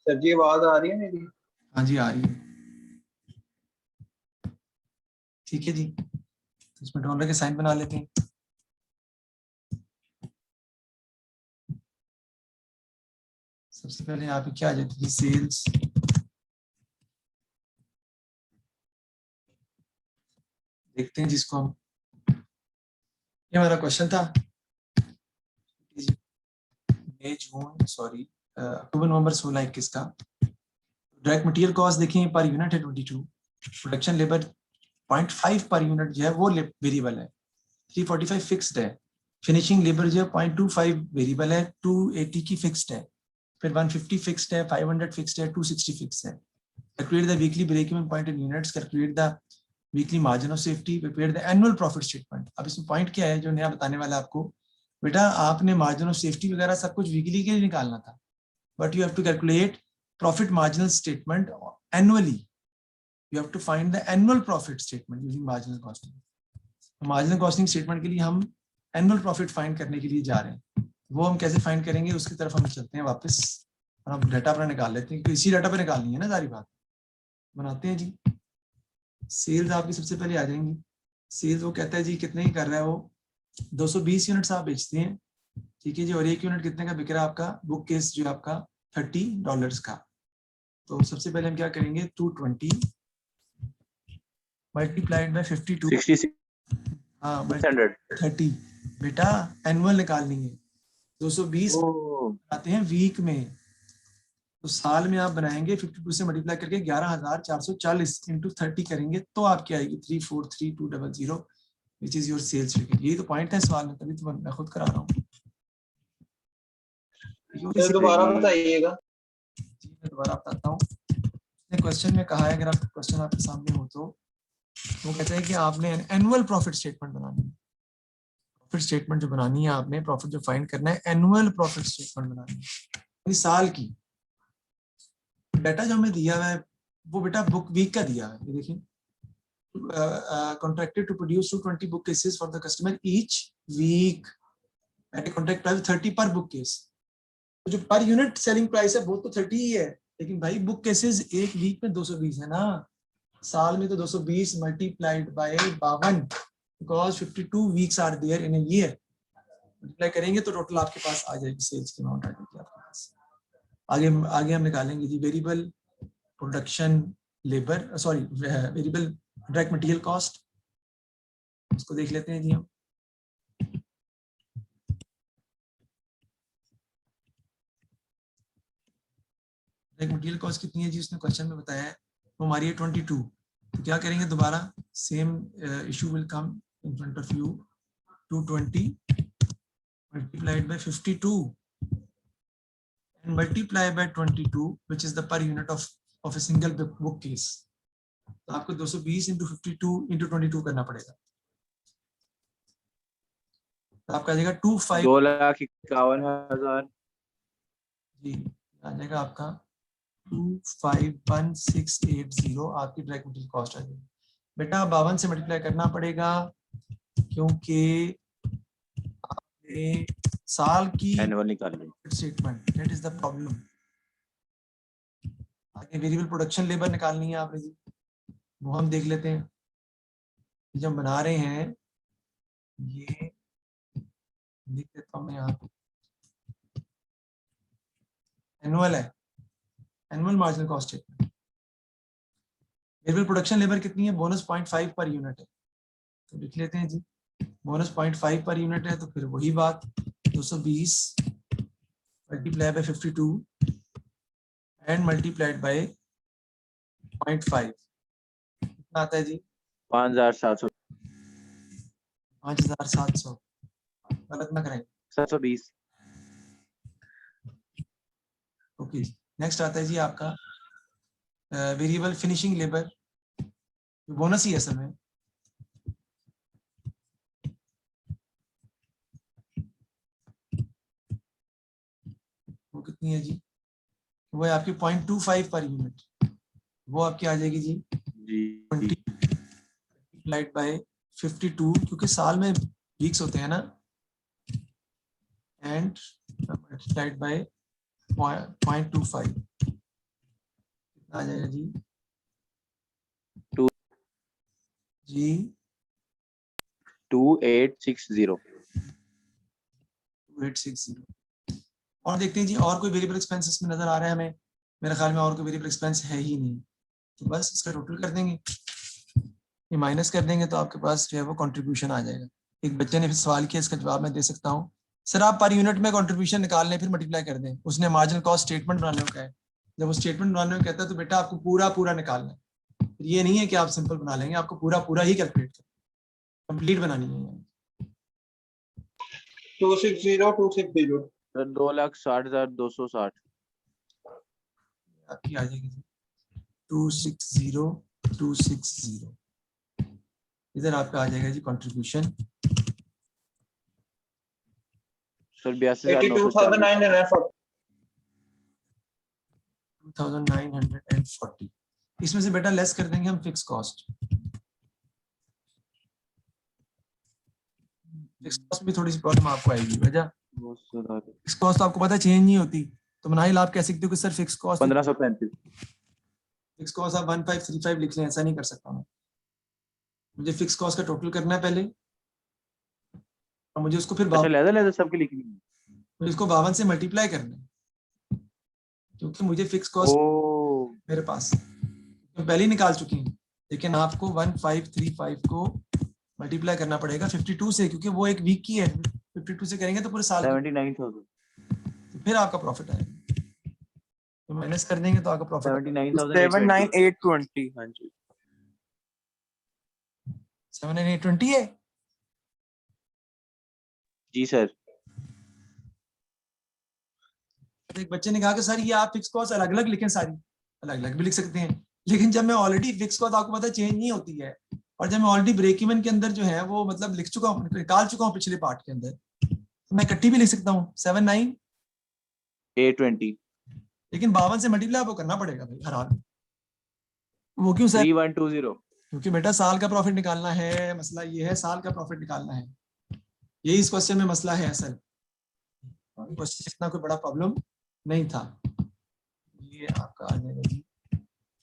Sir जी आवाज आ रही है मेरी? हाँ जी आ रही है। ठीक है जी, तो इसमें डॉलर के साइन बना लेते हैं। सबसे पहले यहाँ पे क्या आ जाती है, सेल्स। देखते हैं जिसको हम, ये हमारा क्वेश्चन था मई जून सॉरी अक्टूबर नवंबर 16-21 का। डायरेक्ट मटेरियल कॉस्ट देखें पर यूनिट है 22, प्रोडक्शन लेबर 0.5 पर यूनिट जो है वो वेरिएबल है, 345 फिक्स्ड है। फिनिशिंग लेबर जो है 0.25 वेरिएबल है, 280 की फिक्स्ड है, फिर 150 फिक्स्ड है, 500 फिक्स्ड है, 260 फिक्स्ड है। Calculate the weekly break even point in units, calculate the weekly margin of safety, prepare the annual profit statement. अब इसमें पॉइंट क्या है जो नया बताने वाला आपको, बेटा आपने मार्जिन ऑफ सेफ्टी वगैरह सब कुछ वीकली के लिए निकालना था, but you have to calculate profit marginal statement annually. You have to find the annual profit statement using marginal costing. Marginal costing statement के लिए हम एनुअल प्रॉफिट फाइंड करने के लिए जा रहे हैं। वो हम कैसे फाइंड करेंगे उसकी तरफ हम चलते हैं वापस, और हम डाटा अपना निकाल लेते हैं, क्योंकि इसी डाटा पे निकालनी है ना सारी बात। बनाते हैं जी। सेल्स आपकी सबसे पहले आ जाएंगी। सेल्स वो कहता है जी कितने ही कर रहा है वो, 220 यूनिट्स आप बेचते हैं, ठीक है जी, और एक यूनिट कितने का बिक रहा है आपका, बुक केस जो है आपका $30 का। तो सबसे पहले हम क्या करेंगे, 220 मल्टीप्लाइड बाय 52, 66 हाँ 600 30, बेटा एनुअल निकालनी है। 220 आते हैं वीक में, तो साल में आप बनाएंगे 52 से मल्टीप्लाई करके 11,440 इंटू 30 करेंगे तो आपकी आएगी 343,200 which is your sales figure. यही तो पॉइंट है सवाल में, तभी तो मैं खुद करा रहा हूँ। दोबारा बताइएगा। जी मैं दोबारा बताता हूँ। क्वेश्चन में कहा है, अगर आप क्वेश्चन आपके सामने हो तो वो कहता है कि आपने एनुअल प्रॉफिट स्टेटमेंट बनानी है। प्रॉफिट स्टेटमेंट जो बनानी है आपने, प्रॉफिट जो फाइंड करना है, एनुअल प्रॉफिट स्टेटमेंट बनानी है, साल की। डाटा जो हमें दिया हुआ है वो बेटा बुक वीक का दिया है, ये देखिए, contracted to produce 220 book cases for the customer each week at a contract price 30 per book case। तो जो पर यूनिट सेलिंग प्राइस है वो तो 30 ही है, लेकिन भाई बुक केसेस एक वीक में 220 है ना, साल में तो 220 multiplied by 52, because 52 weeks are there in a year. Multiply करेंगे तो टोटल आपके पास आ जाएगी, सेल्स की अमाउंट आ जाएगी आपके पास। आगे हम निकालेंगे जी variable production labour, sorry variable direct material cost, उसको देख लेते हैं जी हम। डायरेक्ट मटेरियल कॉस्ट कितनी है जी, उसने क्वेश्चन में बताया है, वो हमारी है 22। तो क्या करेंगे, दोबारा same issue will come in front of you, 220 multiplied by 52 and multiply by 22 which is the per unit of a single book case। तो आपको 220 into 52 into 22 करना पड़ेगा, तो आपका आ जाएगा 2,51,000 जी, आ जाएगा आपका 251,680 आपकी डायरेक्ट मटेरियल कॉस्ट आ जाएगी। बेटा 52 से मल्टीप्लाई करना पड़ेगा क्योंकि आपने साल की एनुअल निकालिए statement, that is the problem. आगे वेरिएबल प्रोडक्शन लेबर निकालनी है आपने जी, वो हम देख लेते हैं। जब बना रहे हैं, ये लिख देता हूँ मैं यहाँ पे, एनुअल है, annual marginal cost statement. Variable production labour कितनी है, बोनस 0.5 पर यूनिट है, तो लिख लेते हैं जी, बोनस 0.5 पर यूनिट है, तो फिर वही बात 220 multiply by 52 and multiplied by 0.5 कितना आता है जी, 5,700 5,700, गलत ना करें, 720। ओके। नेक्स्ट आता है जी आपका वेरिएबल फिनिशिंग लेबर, बोनस ही है असल में, वो कितनी है जी, वो है आपकी 0.25 पर यूनिट, वो आपकी आ जाएगी जी 20 मल्टीप्लाइड बाय 52 क्योंकि साल में वीक्स होते हैं ना, एंड मल्टीप्लाइड बाय 0.25 आ जाएगा जी 2 जी 2860 2860। और देखते हैं जी और कोई वेरिएबल एक्सपेंस इसमें नजर आ रहा है हमें? मेरे ख्याल में और कोई वेरिएबल एक्सपेंस है ही नहीं, तो बस इसका टोटल कर देंगे, ये माइनस कर देंगे तो आपके पास जो है वो कंट्रीब्यूशन आ जाएगा। एक बच्चे ने फिर सवाल किया, इसका जवाब मैं दे सकता हूँ। सर आप पर यूनिट में कंट्रीब्यूशन निकाल लें फिर मल्टीप्लाई कर दें। उसने मार्जिनल कॉस्ट स्टेटमेंट बनाने को कहा है। जब वो स्टेटमेंट बनाने को कहता है तो बेटा आपको पूरा पूरा निकालना है, ये नहीं है कि आप सिंपल बना लेंगे, आपको पूरा पूरा ही कैलकुलेट कर कंप्लीट बनानी है। 260 सर 2,60,260 आपकी आ जाएगी 260,260, इधर आपका आ जाएगा जी कंट्रीब्यूशन सर 82,940 82,940 2940। इसमें से बेटा लेस कर देंगे हम फिक्स कॉस्ट। फिक्स कॉस्ट में थोड़ी सी प्रॉब्लम आपको आएगी वजह, फिक्स कॉस्ट आपको पता चेंज नहीं होती, तो मनाहिल आप कह सकते हो कि sir fix cost 1535 fix cost आप 1535 लिख लें, ऐसा नहीं कर सकता मैं। मुझे फिक्स कॉस्ट का टोटल करना है पहले और मुझे उसको फिर अच्छा लेदर सबके लिखनी है। मुझे इसको 52 से मल्टीप्लाई करना है, क्योंकि मुझे फिक्स कॉस्ट ओ मेरे पास तो पहले ही निकाल चुकी हैं, लेकिन आपको 1535 को मल्टीप्लाई करना पड़ेगा 52 से, क्योंकि वो एक वीक की है। 52 से करेंगे तो पूरे साल की, 79,000 तो फिर आपका प्रॉफिट आएगा, तो माइनस कर देंगे तो आपका प्रॉफिट 79,820 79,820 हाँ जी 7820 है। जी सर। एक बच्चे ने कहा कि सर ये आप फिक्स कॉस्ट अलग अलग लिखें, सारी अलग अलग भी लिख सकते हैं, लेकिन जब मैं ऑलरेडी फिक्स कॉस्ट आपको पता चेंज नहीं होती है, और जब मैं ऑलरेडी ब्रेक इवन के अंदर जो है वो मतलब लिख चुका हूँ, निकाल चुका हूँ पिछले पार्ट के अंदर, तो मैं इकट्ठी भी लिख सकता हूँ 820 लेकिन 52 से मल्टीप्लाई आपको करना पड़ेगा भाई हर हाल में। वो क्यों सर? 3120 क्योंकि बेटा साल का प्रॉफिट निकालना है, मसला ये है साल का प्रॉफिट निकालना है, यही इस क्वेश्चन में मसला है असल। क्वेश्चन इतना कोई बड़ा प्रॉब्लम नहीं था। ये आपका आ जाएगा जी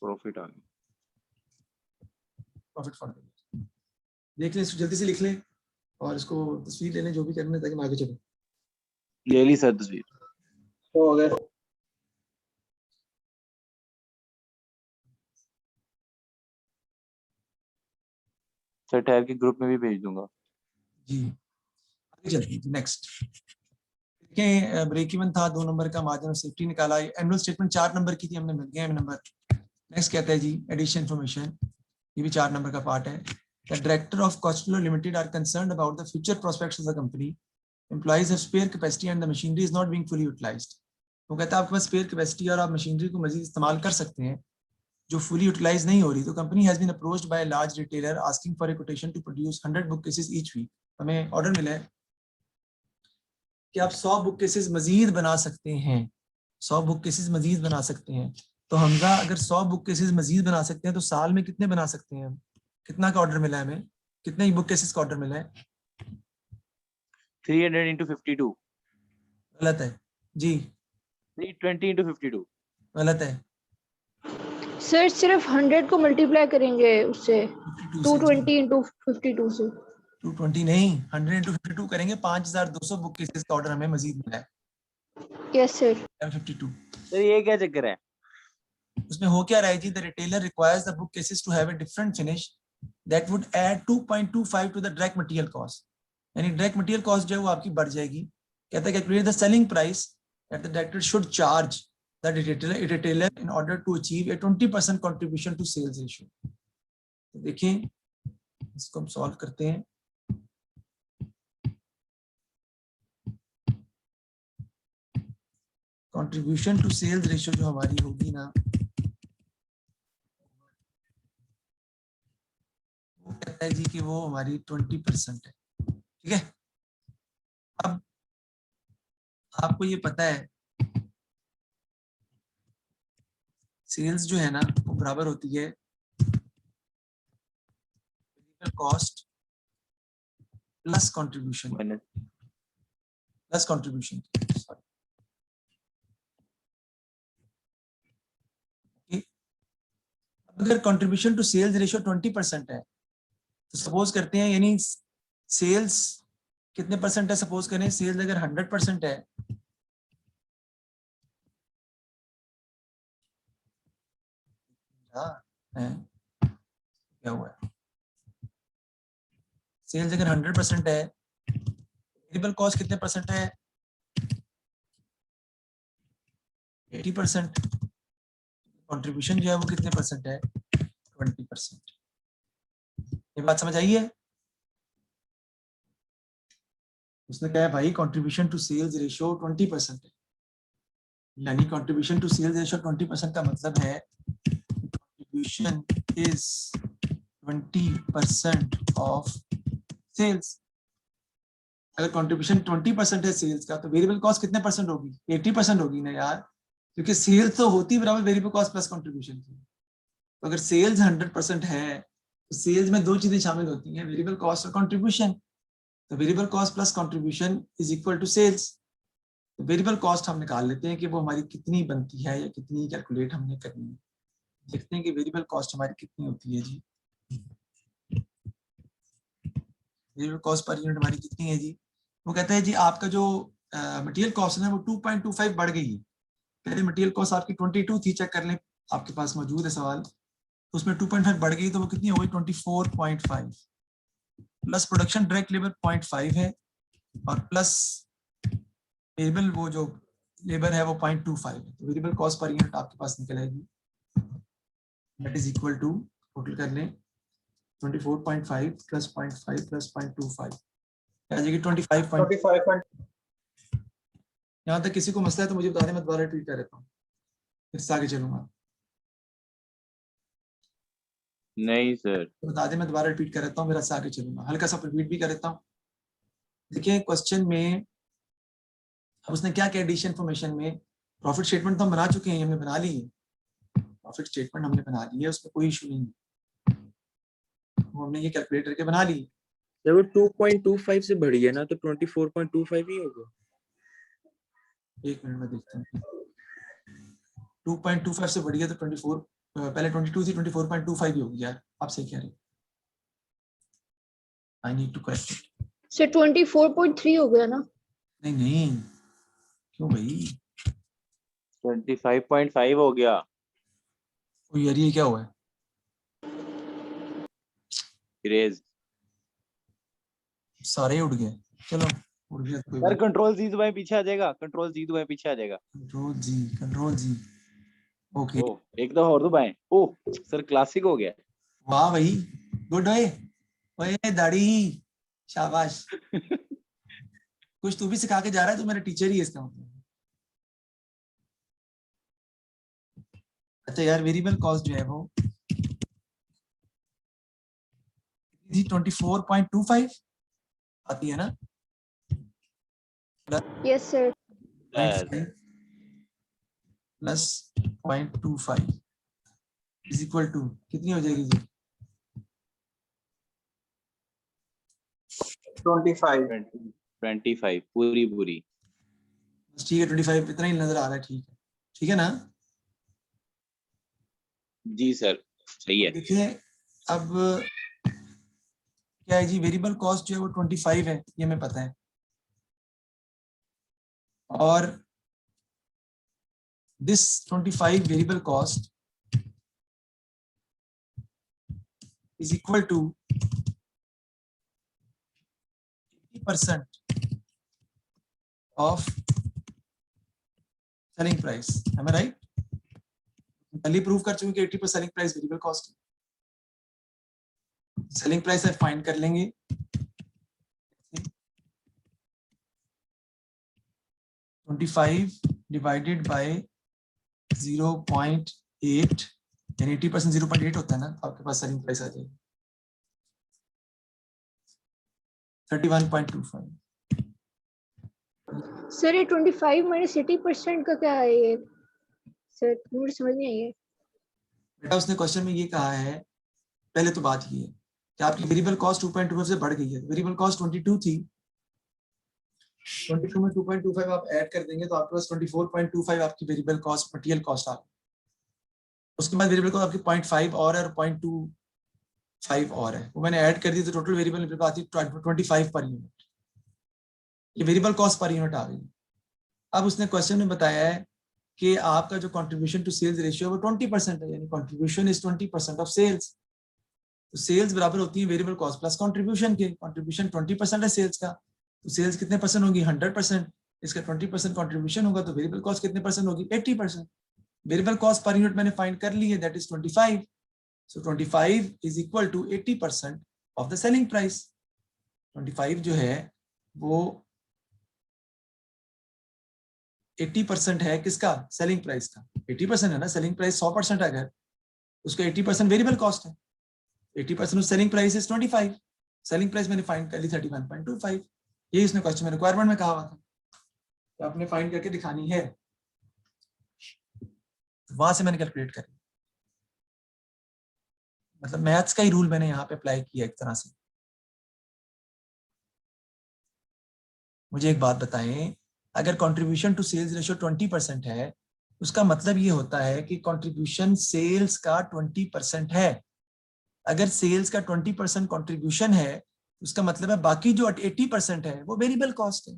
प्रॉफिट आ गया। प्रॉफिट फॉर देख लें, इसको जल्दी से लिख लें और इसको तस्वीर ले लें जो भी करना है, ताकि हम आगे चलें। ले ली सर तस्वीर। हो गया। सर ठहर के ग्रुप में भी भेज दूंगा। जी आगे चलते हैं। नेक्स्ट देखें, ब्रेक इवन था 2 नंबर का, मार्जिन ऑफ सेफ्टी निकाला, एनुअल स्टेटमेंट 4 नंबर की थी, हमने मिल गया नंबर। नेक्स्ट कहता है जी एडिशन इन्फॉर्मेशन, ये भी 4 नंबर का पार्ट है। The director of Costco Limited are concerned about the future prospects of the company. Employees have spare capacity and the machinery is not being fully utilized. वो कहता है आपके पास स्पेयर कैपेसिटी और आप मशीनरी को मजीद इस्तेमाल कर सकते हैं जो फुली यूटिलाइज नहीं हो रही। तो company has been approached by a large retailer asking for a quotation to produce 100 book cases each week. हमें ऑर्डर मिला है कि आप 100 बुक केसेस मजीद बना सकते हैं, 100 बुक केसेस मजीद बना सकते हैं। तो हमजा अगर 100 बुक केसेस मजीद बना सकते हैं तो साल में कितने बना सकते हैं हम? कितना का ऑर्डर मिला है हमें? कितने बुक केसेस का ऑर्डर मिला है? 300 into 52 गलत है जी, 320 into 52 गलत है। सर सिर्फ 100 को मल्टीप्लाई करेंगे उससे 220 into 52 से। 220 नहीं, 100 into 52 करेंगे, 5200 बुक केसेस का ऑर्डर हमें मजीद मिला है। Yes sir. 52 सर ये क्या चक्कर है? उसमें हो क्या रहा है जी? The retailer requires the book cases to have a different finish that would add 2.25 to the direct material cost, यानी डायरेक्ट मटेरियल कॉस्ट जो है वो आपकी बढ़ जाएगी। कहता है calculate the selling price that the director should charge the retailer in order to achieve a 20% contribution to sales ratio. तो देखिए इसको हम सॉल्व करते हैं। कंट्रीब्यूशन टू सेल्स रेशियो जो हमारी होगी ना, वो कहता है जी कि वो हमारी 20% है। ठीक है, अब आपको ये पता है सेल्स जो है ना वो बराबर होती है cost plus contribution, plus contribution. अगर कंट्रीब्यूशन टू सेल्स रेशियो 20% है तो सपोज करते हैं, यानी सेल्स कितने परसेंट है, सपोज करें सेल्स अगर 100% है क्या हुआ है, सेल्स अगर 100% है, वेरिएबल कॉस्ट कितने परसेंट है, 80%, कंट्रीब्यूशन जो है वो कितने परसेंट है, 20%। ये बात समझ आई है? उसने कहा भाई कंट्रीब्यूशन टू सेल्स रेशियो 20% है, यानी कंट्रीब्यूशन टू सेल्स रेशियो 20% का मतलब है कंट्रीब्यूशन इज 20% ऑफ सेल्स। अगर कंट्रीब्यूशन 20% है सेल्स का तो वेरिएबल कॉस्ट कितने परसेंट होगी, 80% होगी ना यार, क्योंकि सेल्स तो होती बराबर वेरिएबल कॉस्ट प्लस कंट्रीब्यूशन की। तो अगर सेल्स 100% है तो सेल्स में दो चीजें शामिल होती हैं, वेरिएबल कॉस्ट और कंट्रीब्यूशन। तो variable cost plus contribution is equal to sales. तो वेरिएबल कॉस्ट हम निकाल लेते हैं कि वो हमारी कितनी बनती है या कितनी कैलकुलेट हमने करनी है। देखते हैं कि वेरिएबल कॉस्ट हमारी कितनी होती है जी। वेरिएबल कॉस्ट पर यूनिट हमारी कितनी है जी? वो कहता है जी आपका जो मटेरियल कॉस्ट है वो 2.25 बढ़ गई है। पहले मटेरियल कॉस्ट आपकी 22 थी, चेक कर लें, आपके पास मौजूद है सवाल। तो उसमें 2.5 बढ़ गई तो वो कितनी हो गई, 24.5 प्लस प्रोडक्शन डायरेक्ट लेबर 0.5 है और प्लस वेरिएबल वो जो लेबर है वो 0.25 है। तो वेरिएबल कॉस्ट पर यूनिट आपके पास निकल आएगी, that is equal to, total कर लें, 24.5 प्लस 0.5 प्लस 0.25 आ जाएगी 25. 25. यहाँ तक किसी को मसला है तो मुझे बता दें, मैं दोबारा रिपीट कर देता हूँ, फिर से आगे चलूंगा। नहीं सर। तो बता दें, मैं दोबारा रिपीट कर देता हूँ, फिर से आगे चलूंगा, हल्का सा रिपीट भी कर देता हूँ। देखिए क्वेश्चन में अब उसने क्या किया, एडिशन इन्फॉर्मेशन में प्रॉफिट स्टेटमेंट तो हम बना चुके हैं, हमने बना ली है, प्रॉफिट स्टेटमेंट हमने बना ली है, उसमें कोई इशू नहीं है, वो हमने ये कैलकुलेट करके बना ली। जब वो 2.25 से बढ़ गया ना तो 24.25 ही होगा। एक मिनट में देखता हूँ, 2.25 से बढ़ गया तो 24, पहले 22 थी, 24.25 ही होगी यार, आप सही कह रहे हैं। I need to correct it. Sir 24.3 हो गया ना? नहीं नहीं, क्यों भाई, 25.5 हो गया। ओ यार ये क्या हुआ है, इरेज सारे उड़ गए, चलो उड़ गया तो कोई सर, बात। कंट्रोल जी दबाएं पीछे आ जाएगा, कंट्रोल जी दबाएं पीछे आ जाएगा। कंट्रोल जी ओके। ओ एक दफा और दबाएं। ओ सर क्लासिक हो गया। वाह भाई, गुड ओए, ओए दाढ़ी, शाबाश। कुछ तू भी सिखा के जा रहा है, तू मेरा टीचर ही है इसका मतलब। अच्छा यार, वेरिएबल कॉस्ट जो है वो 24.25 आती है ना, yes sir. Plus 0.25 is equal to कितनी हो जाएगी जी? 25. 25 पूरी पूरी। ठीक है, 25 इतना ही नजर आ रहा है, ठीक है ना? जी सर सही है। देखिए अब क्या है जी, वेरिएबल कॉस्ट जो है वो 25 है, ये हमें पता है, और this 25 variable cost is equal to 80% of selling price, am I right? पहले प्रूव कर चुके कि 80% सेलिंग प्राइस वेरिएबल कॉस्ट है। सेलिंग प्राइस आप फाइंड कर लेंगे, 25 डिवाइडेड बाय 0.8, यानी 80% 0.8 होता है ना, तो आपके पास सेलिंग प्राइस आ जाएगी 31.25। सर ये 25 माइनस 80% का क्या है ये? सर मुझे समझ नहीं आई है। बेटा उसने क्वेश्चन में ये कहा है, पहले तो बात ये है कि आपकी वेरिएबल कॉस्ट 2.25 से बढ़ गई है, वेरिएबल कॉस्ट 22 थी, 22 में 2.25 आप ऐड कर देंगे तो आपके पास 24.25 आपकी वेरिएबल कॉस्ट मटेरियल कॉस्ट आ गई। उसके बाद वेरिएबल कॉस्ट आपकी 0.5 और है और 0.25 और है, वो मैंने ऐड कर दी तो टोटल वेरिएबल आती है 25 पर यूनिट। ये वेरिएबल कॉस्ट पर यूनिट आ गई। अब उसने क्वेश्चन में बताया है कि आपका जो कंट्रीब्यूशन टू सेल्स रेशियो वो 20% है, यानी कंट्रीब्यूशन इज 20% ऑफ सेल्स। तो सेल्स बराबर होती है वेरिएबल कॉस्ट प्लस कंट्रीब्यूशन के। कंट्रीब्यूशन 20% है सेल्स का, तो सेल्स कितने परसेंट होगी? 100%। इसका 20% कंट्रीब्यूशन होगा तो वेरिएबल कॉस्ट कितने परसेंट होगी? 80%। वेरिएबल कॉस्ट पर यूनिट मैंने फाइंड कर ली है, that is 25। So 25 is equal to 80% of the selling price. 25 जो है वो 80% है किसका? सेलिंग प्राइस का। 80% है ना, सेलिंग प्राइस 100% अगर उसका 80% वेरिएबल कॉस्ट है, 80% of selling price is 25। Selling price मैंने फाइंड कर ली 31.25। यही उसने क्वेश्चन में रिक्वायरमेंट में कहा हुआ था, तो आपने फाइंड करके दिखानी है, वहां से मैंने कैलकुलेट करी। मतलब मैथ्स का ही रूल मैंने यहाँ पे अप्लाई किया एक तरह से। मुझे एक बात बताएं, अगर कंट्रीब्यूशन टू सेल्स रेशियो 20% है, उसका मतलब ये होता है कि कंट्रीब्यूशन सेल्स का 20% है। अगर सेल्स का 20% कंट्रीब्यूशन है, उसका मतलब है बाकी जो 80% है वो वेरिएबल कॉस्ट है।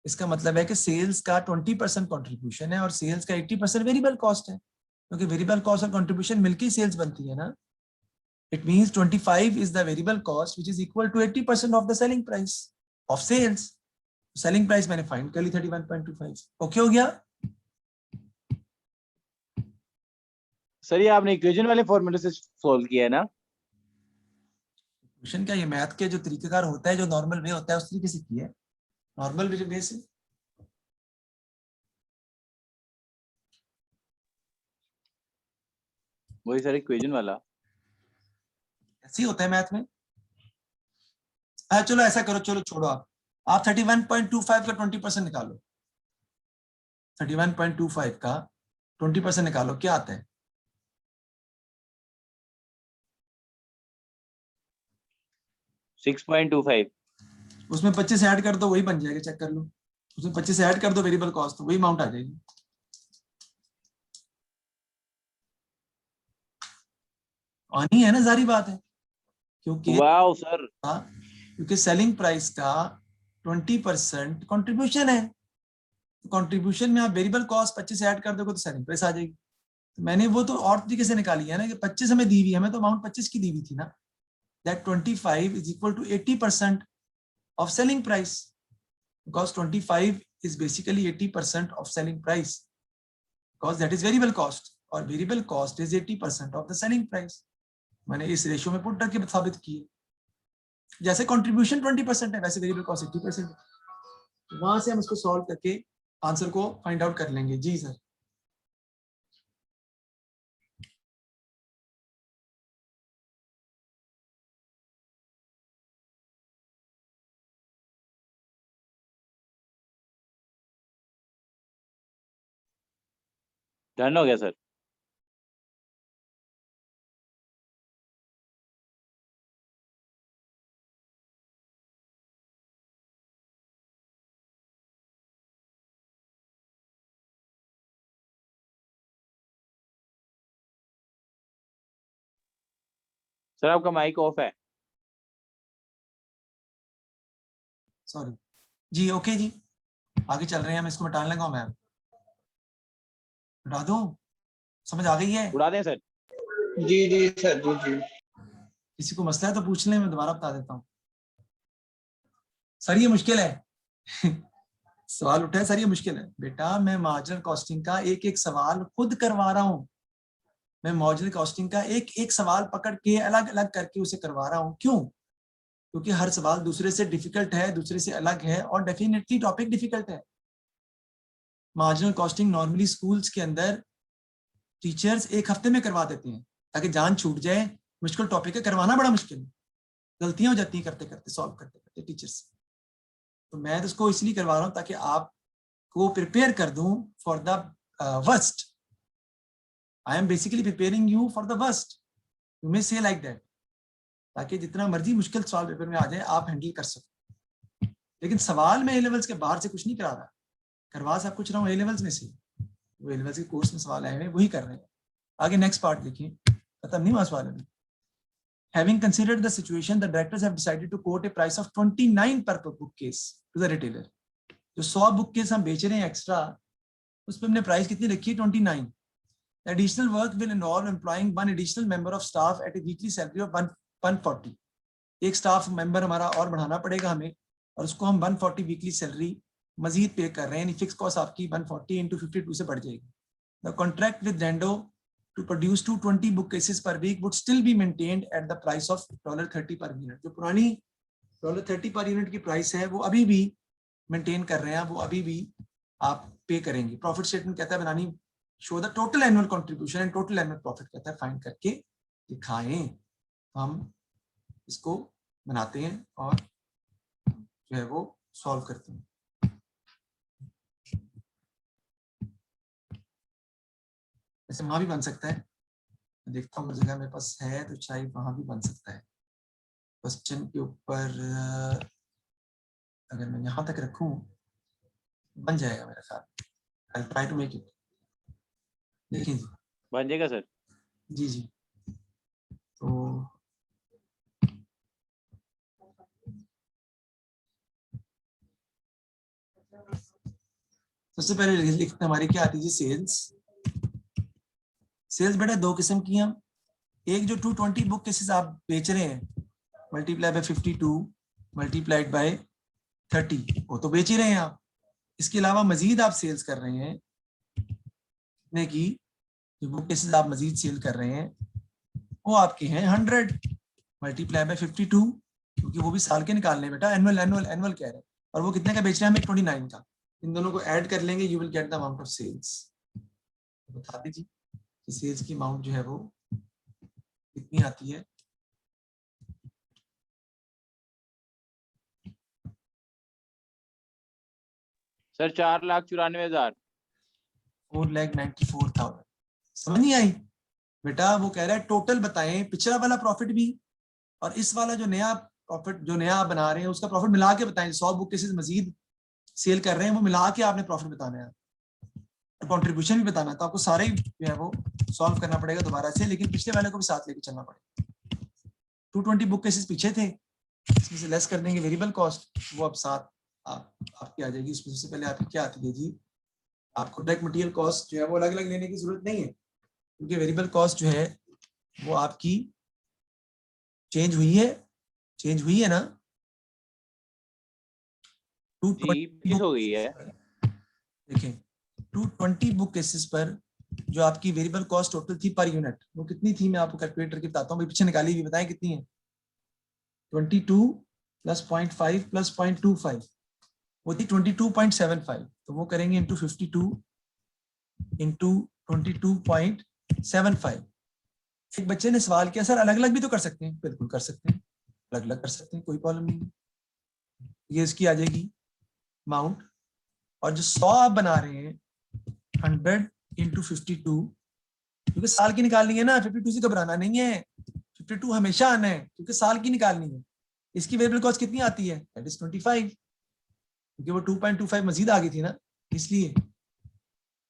इसका मतलब है कि सेल्स का 20% कंट्रीब्यूशन है और सेल्स का 80% वेरिएबल कॉस्ट है, क्योंकि वेरिएबल कॉस्ट और कंट्रीब्यूशन मिलकर सेल्स बनती है ना। It means 25 is the variable cost which is equal to 80% of the selling price of sales. Selling price मैंने फाइंड कर ली 31.25। ओके हो गया? सर ये आपने इक्वेशन वाले फॉर्मूले से सॉल्व किया है ना? क्वेश्चन क्या, ये मैथ के जो तरीकेकार होता है, जो नॉर्मल वे होता है, उस तरीके से किया है, नॉर्मल वे से। वही सर इक्वेशन वाला। ऐसे ही होता है मैथ में। चलो ऐसा करो, चलो छोड़ो, आप 31.25 का 20% निकालो। 31.25 का 20% निकालो, क्या आता है? 6.25। उसमें 25 ऐड कर दो, वही बन जाएगा, चेक कर लो। उसमें 25 ऐड कर दो वेरिएबल कॉस्ट, तो वही अमाउंट आ जाएगी। आनी है ना, जारी बात है, क्योंकि वाओ सर। क्योंकि सेलिंग प्राइस का 20% कंट्रीब्यूशन है। तो कंट्रीब्यूशन में आप वेरिएबल कॉस्ट 25 ऐड कर दोगे तो सेलिंग प्राइस आ जाएगी। तो मैंने वो तो और तरीके से निकाली है ना, कि 25 हमें दी हुई है, हमें तो अमाउंट 25 की दी हुई थी ना। That 25 is equal to 80% of selling price, because 25 is basically 80% of selling price, because that is variable cost, और variable cost is 80% of the selling price। मैंने इस रेशियो में पुट करके साबित किए। जैसे कंट्रीब्यूशन 20% है, वैसे वेरिएबल कॉस्ट 80% है। वहां से हम उसको सॉल्व करके आंसर को फाइंड आउट कर लेंगे। जी सर। डन हो गया सर। सर आपका माइक ऑफ है। सॉरी जी, ओके जी, आगे चल रहे हैं हम। इसको मिटाने लगा मैं, मिटा दूं? समझ आ गई है? उड़ा दें सर? जी जी सर, जी जी। किसी को मसला है तो पूछ लें, मैं दोबारा बता देता हूँ। सर ये मुश्किल है सवाल उठा है सर, ये मुश्किल है। बेटा मैं मार्जिनल कॉस्टिंग का एक एक सवाल खुद करवा रहा हूँ। मैं मार्जिनल कॉस्टिंग का एक एक सवाल पकड़ के अलग अलग करके उसे करवा रहा हूँ। क्यों? क्योंकि हर सवाल दूसरे से डिफिकल्ट है, दूसरे से अलग है, और डेफिनेटली टॉपिक डिफिकल्ट है। मार्जिनल कॉस्टिंग नॉर्मली स्कूल्स के अंदर टीचर्स एक हफ्ते में करवा देते हैं, ताकि जान छूट जाए। मुश्किल टॉपिक है, करवाना बड़ा मुश्किल है, गलतियां हो जाती हैं करते करते, सॉल्व करते करते टीचर्स। तो मैं तो उसको इसलिए करवा रहा हूँ ताकि आपको प्रिपेयर कर दूं for the worst. I am basically preparing you for the worst, you may से लाइक दैट, ताकि जितना मर्जी मुश्किल सवाल पेपर में आ जाए आप हैंडल कर सको। लेकिन सवाल में ए लेवल्स के बाहर से कुछ नहीं करा रहा, करवा सब कुछ रहा हूँ ए लेवल्स में से। वो ए लेवल्स के कोर्स में सवाल आए हुए वही कर रहे हैं। आगे नेक्स्ट पार्ट देखिए, खत्म नहीं हुआ सवाल अभी। Having considered the situation, the directors have decided to quote a price of 29 per book case to the retailer. जो 100 बुक केस हम बेच रहे हैं एक्स्ट्रा, उस पर हमने प्राइस कितनी रखी है? 29. The additional work will involve employing one additional member of staff at a weekly salary of 140. एक स्टाफ मेंबर हमारा और बढ़ाना पड़ेगा हमें, और उसको हम 140 वीकली सैलरी मजीद पे कर रहे हैं, फिक्स कॉस्ट आपकी 140 इंटू 52 से बढ़ जाएगी. The contract with Zendo to produce 220 book cases per week would still be maintained at the price of $30 per unit. जो पुरानी $30 per unit की प्राइस है वो अभी भी मेंटेन कर रहे हैं, वो अभी भी आप पे करेंगे. प्रॉफिट स्टेटमेंट कहता है बनानी, show the total annual contribution and total annual profit कहता है फाइंड करके दिखाएं. हम इसको बनाते हैं और जो है वो सॉल्व करते हैं. ऐसे वहां भी बन सकता है, देखता हूँ जगह मेरे पास है तो शायद वहां भी बन सकता है. क्वेश्चन के ऊपर अगर मैं यहाँ तक रखूं बन जाएगा मेरा ख्याल. I try to make it. देखिए जी, बन जाएगा सर. जी जी. तो सबसे पहले लिखते हमारी क्या आती है? सेल्स. सेल्स बेटा दो किस्म की हैं. एक जो 220 बुक केसेस आप बेच रहे हैं मल्टीप्लाई बाय 52 मल्टीप्लाइड बाय 30, वो तो बेच ही रहे हैं आप. इसके अलावा मजीद आप सेल्स कर रहे हैं, कितने की? जो बुक केसेस आप मजीद सेल कर रहे हैं वो आपके हैं 100 मल्टीप्लाई बाय 52, क्योंकि वो भी साल के निकालने हैं बेटा. एनुअल एनुअल एनुअल कह रहे हैं. और वो कितने का बेच रहे हैं? हमें 29 का. इन दोनों को ऐड कर लेंगे, you will get the amount of sales. बता दीजिए कि सेल्स की अमाउंट जो है वो कितनी आती है? सर 4,94,000. 4,94,000. समझ नहीं आई बेटा? वो कह रहा है टोटल बताएं, पिछला वाला प्रॉफिट भी और इस वाला जो नया प्रॉफिट जो नया आप बना रहे हैं उसका प्रॉफिट मिला के बताएं. 100 बुक केसेस मजीद सेल कर रहे हैं, वो मिला के आपने प्रॉफिट बताना है, कंट्रीब्यूशन भी बताना है. तो आपको सारे जो है वो सॉल्व करना पड़ेगा दोबारा से, लेकिन पिछले वाले को भी साथ लेके चलना पड़ेगा. 220 बुक केसेस पीछे थे, इसमें से लेस कर देंगे वेरिएबल कॉस्ट, वो अब साथ आपकी आ जाएगी. उसमें सबसे पहले आपकी क्या आती है जी? आपको डायरेक्ट मटेरियल कॉस्ट जो है वो अलग अलग लेने की जरूरत नहीं है, क्योंकि वेरिएबल कॉस्ट जो है वो आपकी चेंज हुई है ना. 220 हो गई है. देखें 220 बुक केसेस पर जो आपकी वेरिएबल कॉस्ट टोटल थी पर यूनिट, वो कितनी थी? मैं आपको कैलकुलेट करके बताता हूँ. पीछे निकाली हुई, बताएं कितनी है? 22 प्लस 0.5 प्लस 0.25, वो थी 22.75. तो वो करेंगे इंटू 52 इंटू 22.75. एक बच्चे ने सवाल किया सर अलग अलग भी तो कर सकते हैं. बिल्कुल कर सकते हैं, अलग अलग कर सकते हैं, कोई प्रॉब्लम नहीं. ये इसकी आ जाएगी अमाउंट. और जो 100 आप बना रहे हैं 100 इंटू 52, क्योंकि साल की निकालनी है ना, 52 से घबराना नहीं है. 52 हमेशा आना है क्योंकि साल की निकालनी है. इसकी वेरिएबल कॉस्ट कितनी आती है? दैट इज 25, क्योंकि वो 2.25 मजीद आ गई थी ना, इसलिए.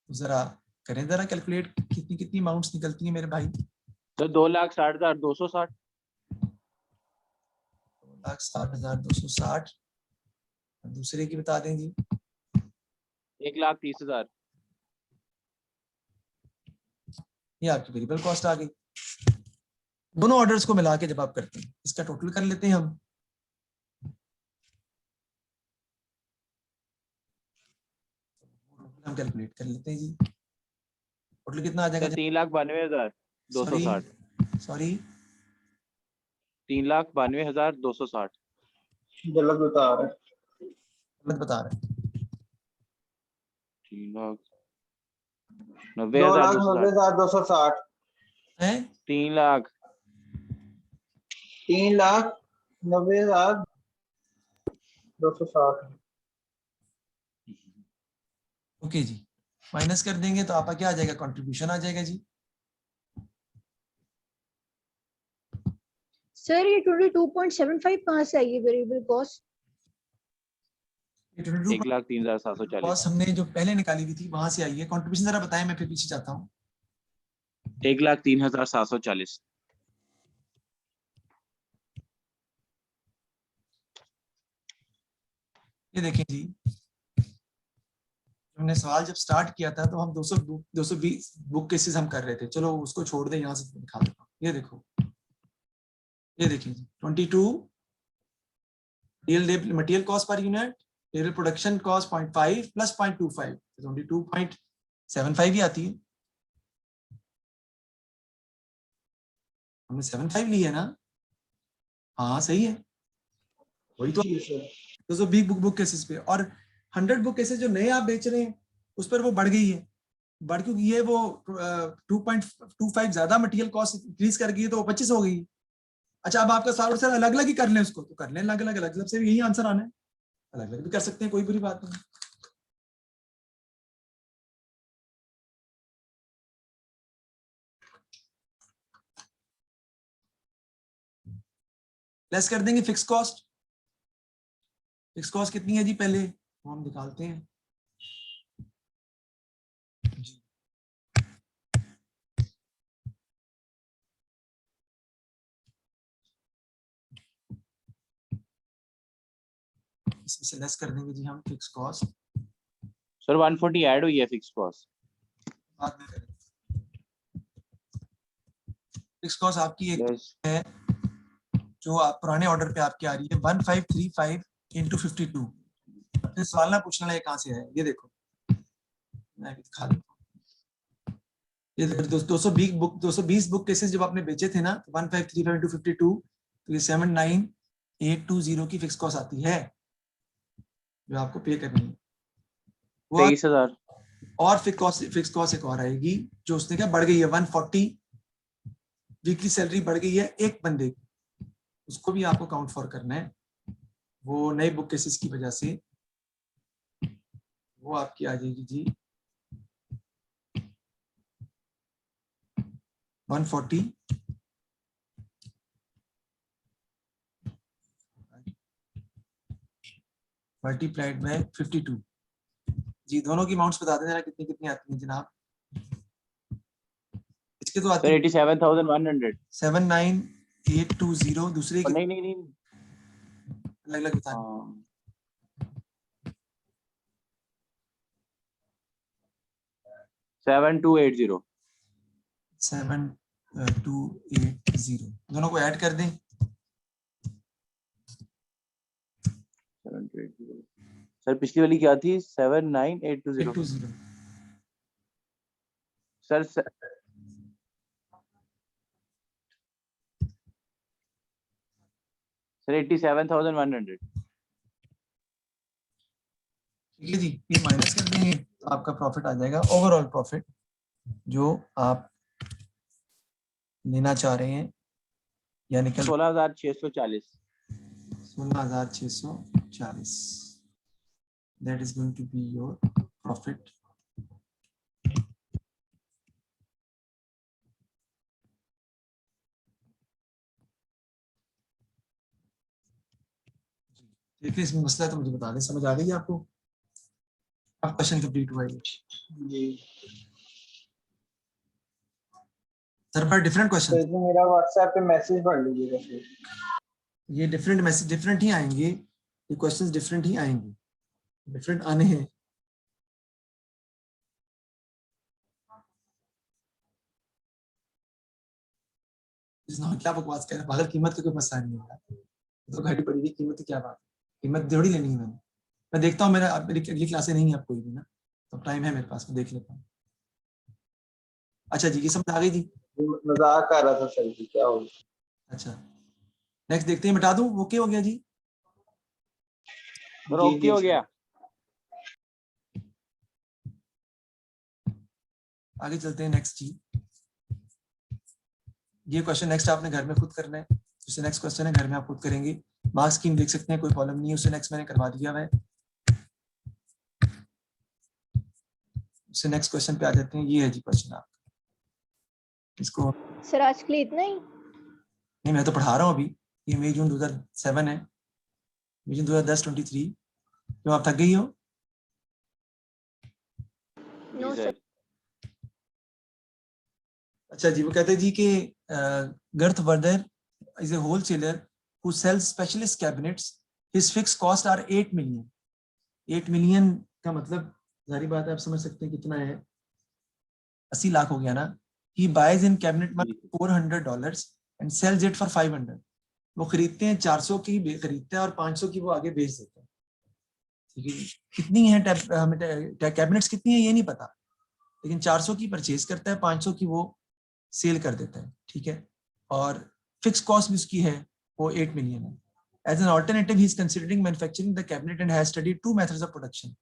जरा करें जरा कैलकुलेट कितनी कितनी अमाउंट्स निकलती हैं मेरे भाई. तो 2,60,260. 2,60,260. दूसरे की बता दें जी. 1,30,000. ये आपकी वेरिएबल कॉस्ट आ गई. दोनों ऑर्डर्स को मिला के जब आप करते हैं, इसका टोटल कर लेते हैं हम कैलकुलेट कर लेते हैं जी. टोटल कितना आ जाएगा? 3,92,260. सॉरी 3,92,260. गलत बता रहे हैं. गलत बता रहे हैं. 3,90,260 है 3,90,260. ओके जी. माइनस कर देंगे तो आपका क्या आ जाएगा? कंट्रीब्यूशन आ जाएगा जी. सर ये 22.75 कहाँ से आई है वेरिएबल कॉस्ट? 1,03,740. कॉस्ट हमने जो पहले निकाली हुई थी वहां से आई है. कंट्रीब्यूशन जरा बताएं, मैं फिर पीछे जाता हूँ. 1,03,740। ये देखें जी, हमने सवाल जब स्टार्ट किया था तो हम 220 बुक केसेस हम कर रहे थे। चलो उसको छोड़ दें, यहाँ से दिखा देता हूँ। ये देखो, ये देखिए 22 material cost per unit, real production cost 0.5 plus 0.25, 22.75 ही आती है। हमने 75 ली है ना? हाँ सही है, वही तो। जी सर। 220 बुक केसेस पे, और 100 बुक केसेस जो नए आप बेच रहे हैं उस पर वो बढ़ गई है। बढ़ क्योंकि ये वो 2.25 ज्यादा मटेरियल कॉस्ट इंक्रीज कर गई है तो वो 25 हो गई। अच्छा, अब आपका सवाल सर अलग अलग ही कर लें उसको, तो कर लें अलग अलग, अलग अलग से भी यही आंसर आना है। अलग अलग भी कर सकते हैं, कोई बुरी बात नहीं। लेस कर देंगे फिक्स कॉस्ट। फिक्स कॉस्ट कितनी है जी, पहले वो हम निकालते हैं जी। इसमें से लेस कर देंगे जी हम फिक्स कॉस्ट। सर 140 ऐड हुई है फिक्स कॉस्ट। बाद में करेंगे। फिक्स कॉस्ट आपकी एक प्लस है जो आप पुराने ऑर्डर पे आपकी आ रही है 1535 इंटू 52। फिर सवाल ना पूछना है कहाँ से है, ये देखो मैं भी दिखा देता हूँ। ये 220 बुक केसेस जब आपने बेचे थे ना, 1535 इंटू 52, तो ये 79820 की फिक्स कॉस्ट आती है जो आपको पे करनी है। वो 23,000। और फिक्स कॉस्ट एक और आएगी जो उसने क्या बढ़ गई है 140, वीकली सैलरी बढ़ गई है एक बंदे की, उसको भी आपको काउंट फॉर करना है। वो नए बुक केसेस की वजह से वो आपकी आ जाएगी जी 140 मल्टीप्लाइड बाय 52। जी दोनों की अमाउंट्स बता दें जरा कितनी कितनी आती हैं जनाब। इसके तो आती सर है 87,100। 79820, दूसरे की नहीं नहीं नहीं, अलग अलग बता दें। हाँ 7280। 7280 दोनों को ऐड कर दें। 7280। सर पिछली वाली क्या थी? 79820। 820 सर सर 87,100। ठीक है जी, ये माइनस कर देंगे तो आपका प्रॉफिट आ जाएगा, ओवरऑल प्रॉफिट जो आप लेना चाह रहे हैं, यानी कल 16,640। 16,640। That is going to be your profit. देखिए इसमें मसला है तो मुझे बता दें, समझ आ गई आपको? अब क्वेश्चन कंप्लीट हुआ है जी सर, पर डिफरेंट तो क्वेश्चन, इसमें मेरा व्हाट्सएप पे मैसेज पढ़ लीजिएगा फिर। ये डिफरेंट मैसेज डिफरेंट ही आएंगे, ये क्वेश्चंस डिफरेंट ही आएंगे, डिफरेंट आने हैं। क्या बकवास कह रहे हैं पागल, कीमत का कोई मसला नहीं है, तो घटी पड़ी हुई कीमत की क्या बात, कीमत थोड़ी लेनी है मैंने। मैं देखता हूँ, मेरा मेरी अगली क्लासे नहीं है आप कोई भी ना, तो टाइम है मेरे पास, मैं देख लेता हूँ। अच्छा जी, ये समझ आ गई जी। मजाक कर रहा था सर जी, क्या हो गया? अच्छा नेक्स्ट देखते हैं, मिटा दूं, ओके हो गया जी। सर जी ओके जी हो सर। गया। आगे चलते हैं नेक्स्ट जी। ये क्वेश्चन नेक्स्ट आपने घर में खुद करना है, उससे नेक्स्ट क्वेश्चन है घर में आप खुद करेंगे। मार्क्स स्कीम देख सकते हैं, कोई प्रॉब्लम नहीं है, उससे नेक्स्ट मैंने करवा दिया है। उससे नेक्स्ट क्वेश्चन पे आ जाते हैं। ये है जी क्वेश्चन आपका, इसको सर आज के लिए इतना ही। नहीं, मैं तो पढ़ा रहा हूँ अभी। ये मई जून 2007 है, मई जून 2010-23। क्यों आप थक गई हो? नो जी सर। सर। अच्छा जी, वो कहते हैं जी कि Garth Worther is a wholesaler who sells specialist cabinets, his fix cost are 8 million. 8 million का मतलब जारी बात है, आप समझ सकते हैं कितना है, 80 लाख हो गया ना। He buys in cabinet $400 and sells it for 500। वो खरीदते हैं 400 की खरीदते हैं और 500 की वो आगे बेच देते हैं। ठीक है, कितनी है कैबिनेट्स कितनी है ये नहीं पता, लेकिन 400 की परचेज करता है, 500 की वो सेल कर देता है। ठीक है, और फिक्स कॉस्ट भी उसकी है वो 8 मिलियन है। As an alternative he is considering manufacturing the cabinet and has studied 2 methods of production.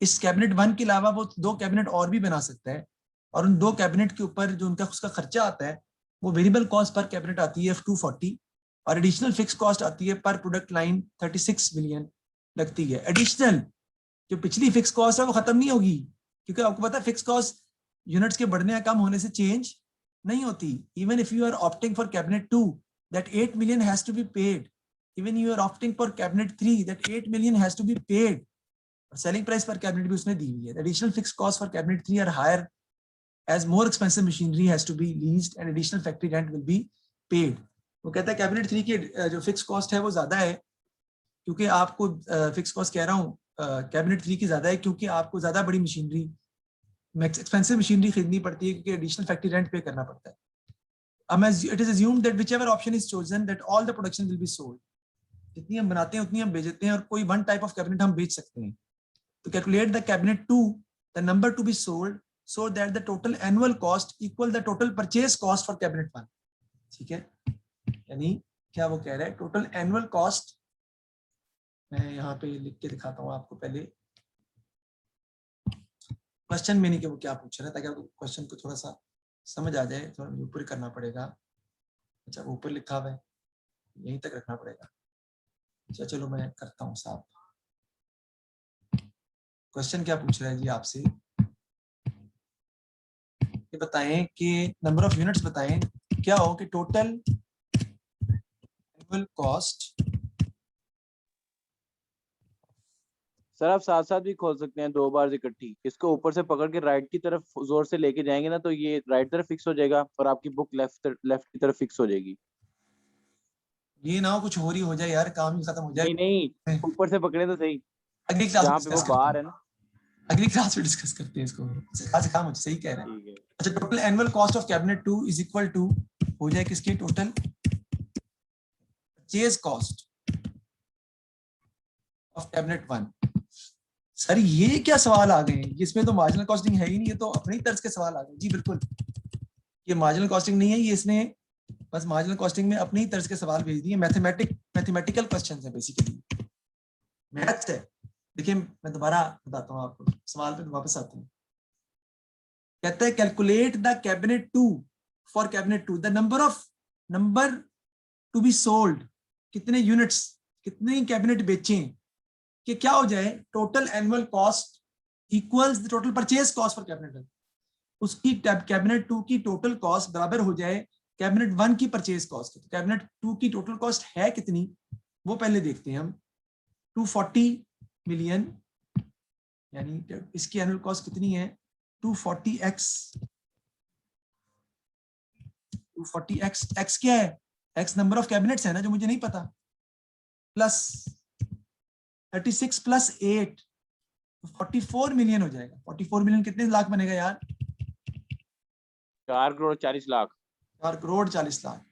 इस कैबिनेट 1 के अलावा वो 2 कैबिनेट और भी बना सकता है, और उन 2 कैबिनेट के ऊपर जो उनका उसका खर्चा आता है वो वेरिएबल कॉस्ट पर कैबिनेट आती है 240, और एडिशनल फिक्स कॉस्ट आती है पर प्रोडक्ट लाइन 36 मिलियन लगती है। एडिशनल जो पिछली फिक्स कॉस्ट है वो खत्म नहीं होगी, क्योंकि आपको पता है फिक्स कॉस्ट यूनिट्स के बढ़ने या कम होने से चेंज नहीं होती। Even if you are opting for cabinet 2 that 8 million has to be paid, even you are opting for cabinet 3 that 8 million has to be paid, और सेलिंग प्राइस पर cabinet भी उसने दी हुई है। Additional fix cost for cabinet 3 are higher as more expensive machinery has to be leased and additional factory rent will be paid। वो कहता है कैबिनेट 3 की जो फिक्स कॉस्ट है वो ज्यादा है, क्योंकि आपको फिक्स कॉस्ट कह रहा हूँ कैबिनेट 3 की ज्यादा है, क्योंकि आपको ज्यादा बड़ी मशीनरी एक्सपेंसिव मशीनरी खरीदनी पड़ती है, क्योंकि एडिशनल फैक्ट्री रेंट पे करना पड़ता है। It is assumed that whichever option is chosen that all the production will be sold. जितनी हम बनाते हैं उतनी हम बेचते हैं, और कोई वन टाइप ऑफ कैबिनेट हम बेच सकते हैं। तो calculate the cabinet 2 the number to be sold so that the total annual cost equal the total purchase cost for cabinet 1। ठीक है, यानी क्या वो कह रहा है, टोटल एनुअल कॉस्ट, मैं यहाँ पे लिख के दिखाता हूँ आपको पहले क्वेश्चन में, नहीं कि वो क्या पूछ रहा है, ताकि आपको क्वेश्चन को थोड़ा सा समझ आ जाए। थोड़ा ऊपर करना पड़ेगा। अच्छा, ऊपर लिखा हुआ है, यहीं तक रखना पड़ेगा। अच्छा चलो मैं करता हूँ साफ। क्वेश्चन क्या पूछ रहा है जी आपसे, ये बताएं कि नंबर ऑफ यूनिट्स बताएं, क्या हो कि टोटल एनुअल कॉस्ट। सर आप साथ साथ भी खोल सकते हैं 2 बार इकट्ठी। इसको ऊपर से पकड़ के राइट की तरफ जोर से लेके जाएंगे ना, तो ये राइट तरफ फिक्स हो जाएगा और आपकी बुक लेफ्ट की तरफ फिक्स हो जाएगी। ये ना हो कुछ हो रही हो जाए यार, काम ही खत्म हो जाए। नहीं नहीं, ऊपर से पकड़े तो सही, अगली क्लास में जहाँ पे वो डिस्कस करते बार है हैं, ना। अगली क्लास में डिस्कस करते हैं इसको। आज काम हो, सही कह रहे हैं। ठीक है। अच्छा, total annual cost of cabinet 2 is equal to हो जाए किसके, total purchase cost of cabinet 1। Sir ये क्या सवाल आ गए, इसमें तो मार्जिनल कॉस्टिंग है ही नहीं, ये तो अपनी तर्ज के सवाल आ गए। जी बिल्कुल, ये मार्जिनल कॉस्टिंग नहीं है, ये इसने बस मार्जिनल कॉस्टिंग में अपनी तर्ज के सवाल भेज दिए। मैथमेटिकल क्वेश्चंस है बेसिकली, मैथ्स है। देखिए मैं दोबारा बताता हूँ आपको, सवाल पे वापस आते हैं। कहता है calculate the cabinet 2 for cabinet 2 the number to be sold, कितने यूनिट्स, कितने कैबिनेट बेचें कि क्या हो जाए total annual cost equals the total purchase cost for cabinet. उसकी कैबिनेट 2 की टोटल कॉस्ट बराबर हो जाए कैबिनेट 1 की परचेज कॉस्ट। तो कैबिनेट 2 की टोटल कॉस्ट है कितनी, वो पहले देखते हैं हम। 240 मिलियन, यानी इसकी एनुअल कॉस्ट कितनी है, 240x। 240x क्या है, x नंबर ऑफ कैबिनेट्स है ना, जो मुझे नहीं पता, प्लस 36 प्लस 8, 44 मिलियन हो जाएगा। 44 मिलियन कितने लाख बनेगा यार, 4 करोड़ 40 लाख। 4 करोड़ 40 लाख।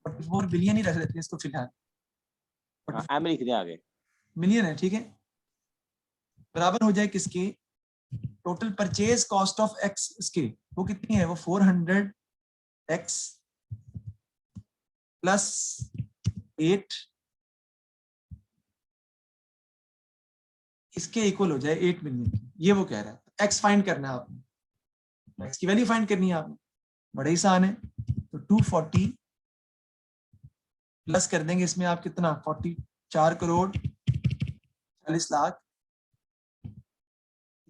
44 बिलियन ही रख लेते हैं इसको फिलहाल, एम लिख दें आगे। मिलियन है, ठीक है। बराबर हो जाए किसके, total purchase cost of x, इसके वो कितनी है, वो 400x प्लस 8 इसके इक्वल हो जाए 8 मिलियन की, ये वो कह रहा है। एक्स फाइंड करना है आपने, एक्स की वैल्यू फाइंड करनी है आपने, बड़ा ही आसान है। तो 240 प्लस कर देंगे इसमें आप कितना, 4 crore 40 lakh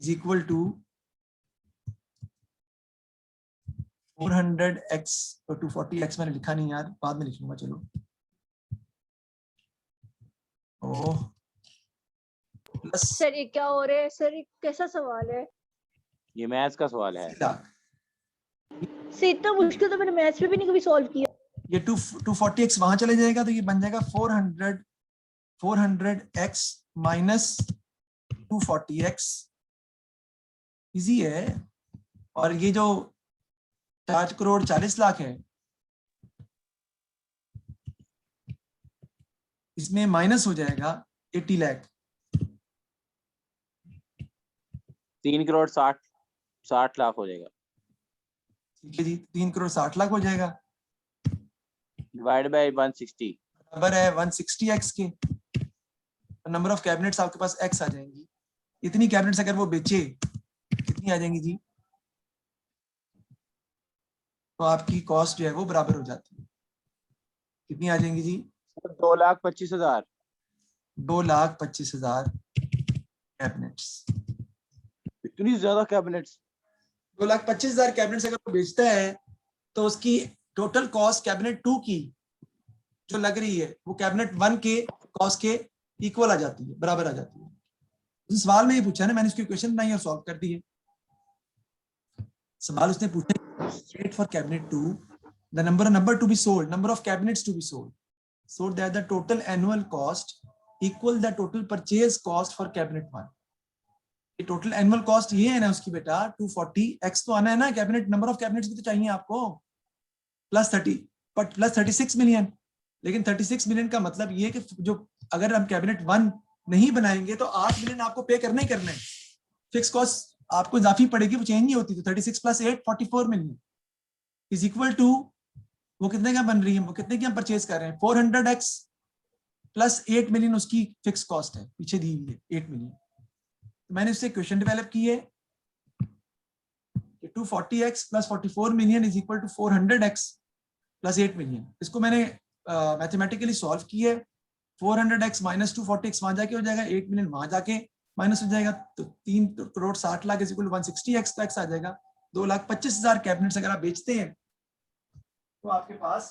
is equal to 400x। तो 240x मैंने लिखा नहीं यार, बाद में लिख लूंगा, चलो। ओह प्लस सर ये क्या हो रहा है सर, ये कैसा सवाल है? ये मैथ्स का सवाल है। से इतना मुश्किल तो मैंने मैथ्स में भी नहीं कभी सॉल्व किया। ये 240x वहां चले जाएगा तो ये बन जाएगा 400x माइनस 240x। इजी है। और ये जो 4,40,00,000 है इसमें माइनस हो जाएगा 80 लाख। 3,60,00,000 हो जाएगा ठीक है जी, 3,60,00,000 हो जाएगा डिवाइड बाय 160। बराबर है 160x के। नंबर ऑफ कैबिनेट्स आपके पास x आ जाएंगी। इतनी कैबिनेट्स अगर वो बेचे कितनी आ जाएंगी जी? तो आपकी कॉस्ट जो है वो बराबर हो जाती है। कितनी आ जाएंगी जी? 2,25,000। 2,25,000 कैबिनेट्स। इतनी ज्यादा कैबिनेट्स? 2,25,000 कैबिनेट्स अगर वो बेचता है तो उसकी टोटल कॉस्ट कैबिनेट 2 की जो लग रही है वो कैबिनेट 1 के कॉस्ट के इक्वल आ जाती है, बराबर आ जाती है। उस सवाल में ये पूछा ना, मैंने उसकी क्वेश्चन बनाई और सॉल्व कर दी है। सवाल उसने पूछा state for cabinet 2 the number to be sold, number of cabinets to be sold, so that the total annual cost equal the total purchase cost for cabinet 1। ये टोटल एनुअल कॉस्ट ये है ना उसकी बेटा 240x तो आना है ना, कैबिनेट नंबर ऑफ कैबिनेट्स भी तो चाहिए आपको, प्लस 36 मिलियन। लेकिन 36 मिलियन का मतलब ये कि जो अगर हम कैबिनेट 1 नहीं बनाएंगे तो 8 मिलियन आपको पे करना ही करना है। फिक्स कॉस्ट आपको इजाफी पड़ेगी, वो चेंज नहीं होती। तो 36 plus 8 44 million is equal to वो कितने का बन रही है, वो कितने की हम परचेज कर रहे हैं 400x प्लस 8 मिलियन उसकी फिक्स कॉस्ट है, पीछे दी हुई है 8 मिलियन। तो मैंने उससे क्वेश्चन डेवलप की है कि 240x plus 44 million is equal to 400x plus 8 million. इसको मैंने मैथमेटिकली सॉल्व की है। 400x माइनस 240x वहां जाके हो जाएगा, 8 मिलियन वहां जाके माइनस हो जाएगा, तो 3,60,00,000 इज इक्वल टू 160x तो x आ जाएगा 2,25,000 कैबिनेट्स अगर आप बेचते हैं तो आपके पास